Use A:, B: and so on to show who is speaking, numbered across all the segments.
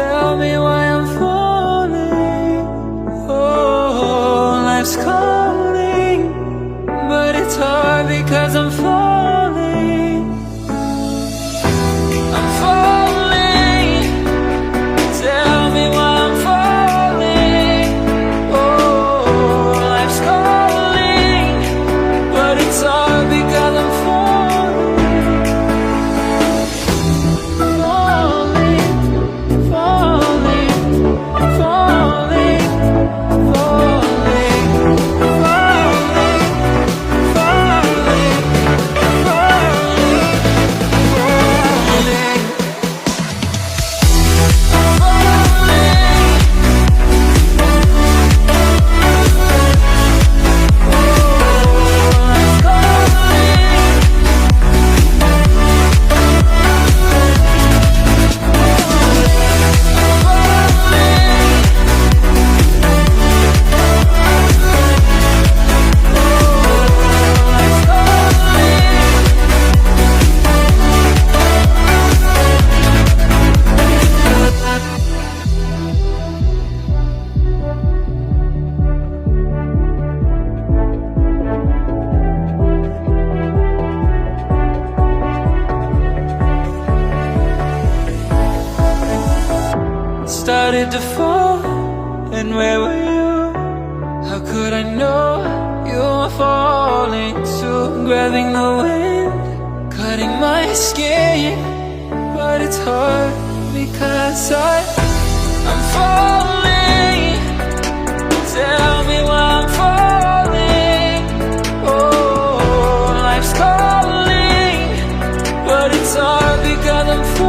A: Tell me why I'm falling. Oh, life's calling, but it's hard because I'm falling. I'm falling. Tell me why I'm falling. Oh, life's calling, but it's hard because I'm falling. Started to fall, and where were you? How could I know you were falling too? Grabbing the wind, cutting my skin, but it's hard because I'm falling. Tell me why I'm falling. Oh, life's calling, but it's hard because I'm falling.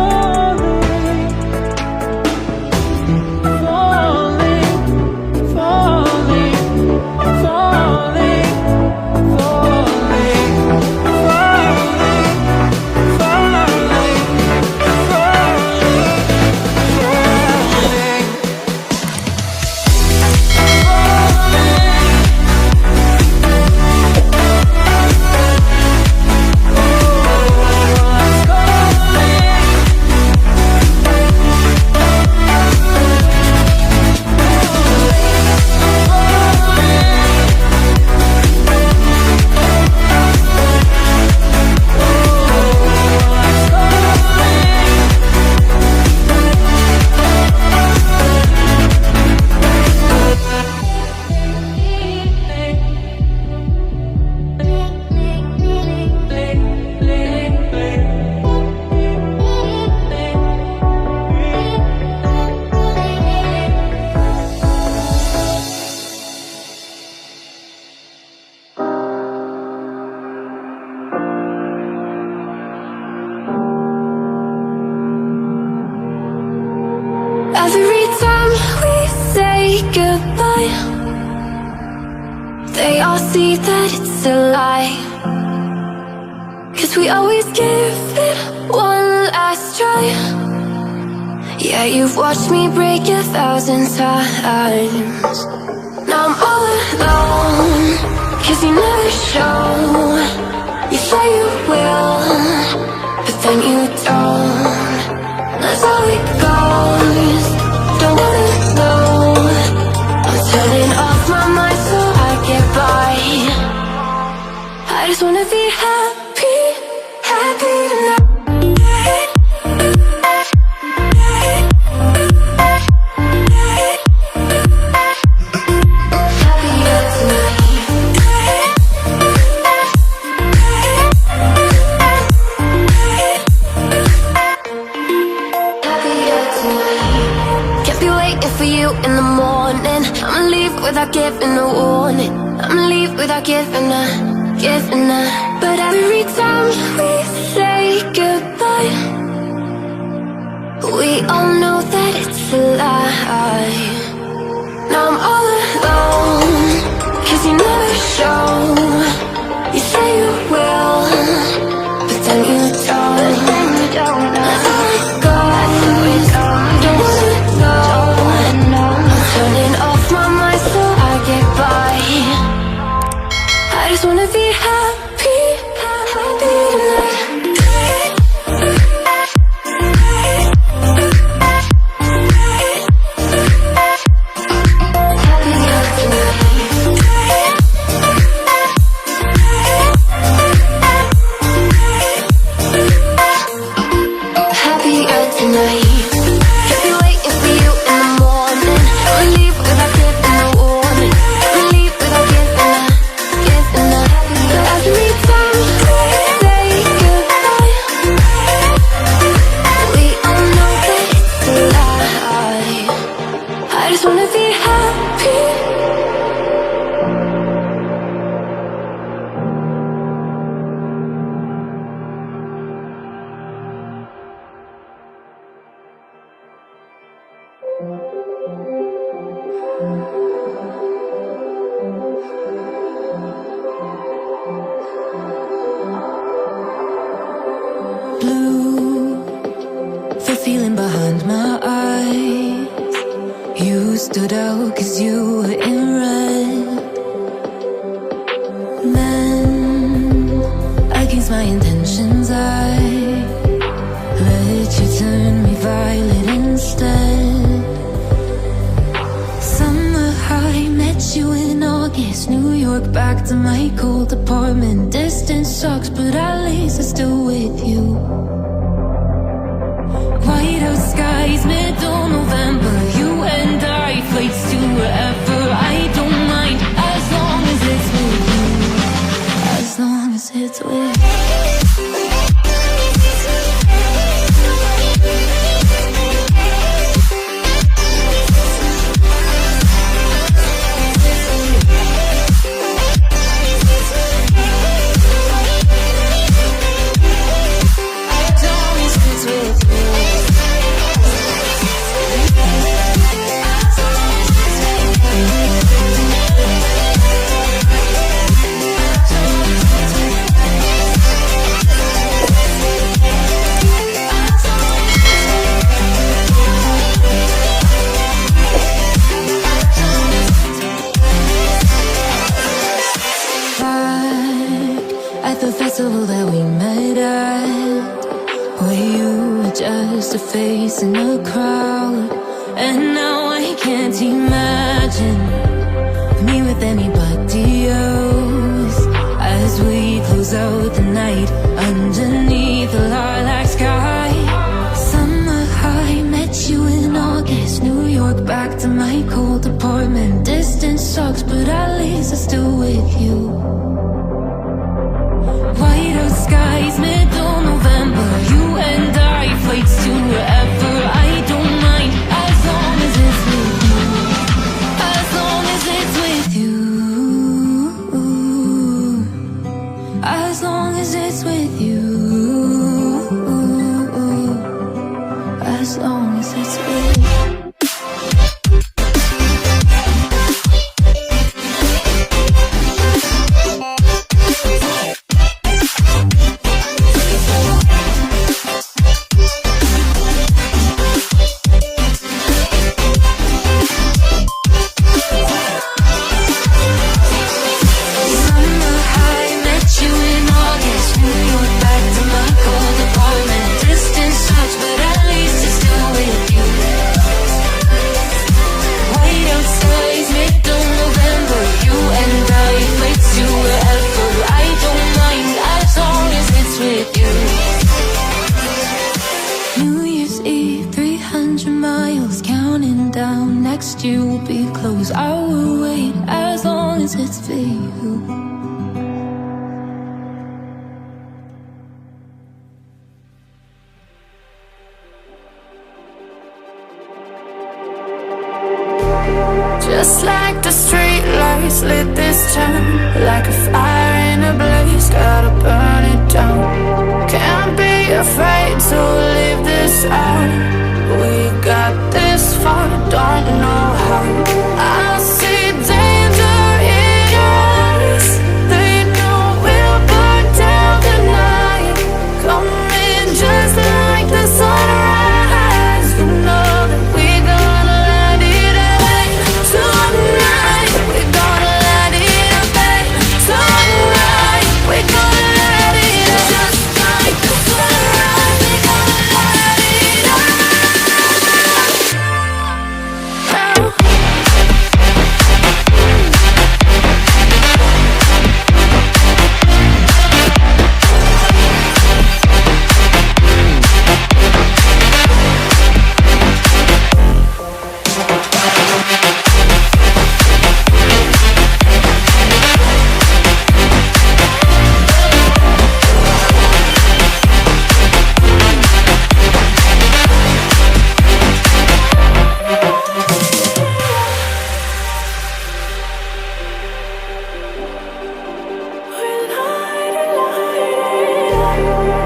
B: Every time we say goodbye, they all see that it's a lie. 'Cause we always give it one last try. Yeah, you've watched me break 1,000 times. Now I'm all alone, 'cause you never show. You say you will, but then you don't. That's how it goes. Don't wanna know. I'm turning off my mind so I get by. I just wanna be happy, happy tonight. Without giving a warning, I'ma leave without giving a. But every time we say goodbye, we all know that it's a lie. Now I'm all alone, 'cause you never show. You say you will, but then you don't. That's how it goes. Don't wanna know. I'm turning off my mind so I get by. I just wanna be happy, happy tonight. Blue, the feeling behind my eyes. You stood out 'cause you were in red. Then, against my intentions, I let you turn me violet instead. Summer high, met you in August. New York, back to my cold apartment. Distance sucks, but at least I'm still with you. White out skies, middle November. You and I, flights to wherever. I don't mind, as long as it's with you. As long as it's with you. The festival that we met at, where you were just a face in a crowd. And now I can't imagine me with anybody else, as we close out the night underneath the lilac sky. Summer high, met you in August. New York, back to my cold apartment. Distance sucks, but at least I'm still with you. White out skies, middle November. You and I, flights to wherever. I don't mind, as long as it's with you. As long as it's with you. As long as it's with you. As long as it's with you. You'll be close, I will wait as long as it's for you. Just like the street lights lit this town, like a fire in a blaze, gotta burn it down. Can't be afraid to leave this out. We got this far, don't know how. I see danger in your eyes. They know we'll burn down the night. Coming just like the sunrise. You know that we're gonna light it up tonight. We're gonna light it up tonight. We're gonna light it up just like the sunrise. We're gonna light it up.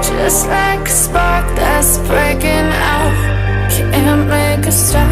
B: Just like a spark that's breaking out, can't make a stop.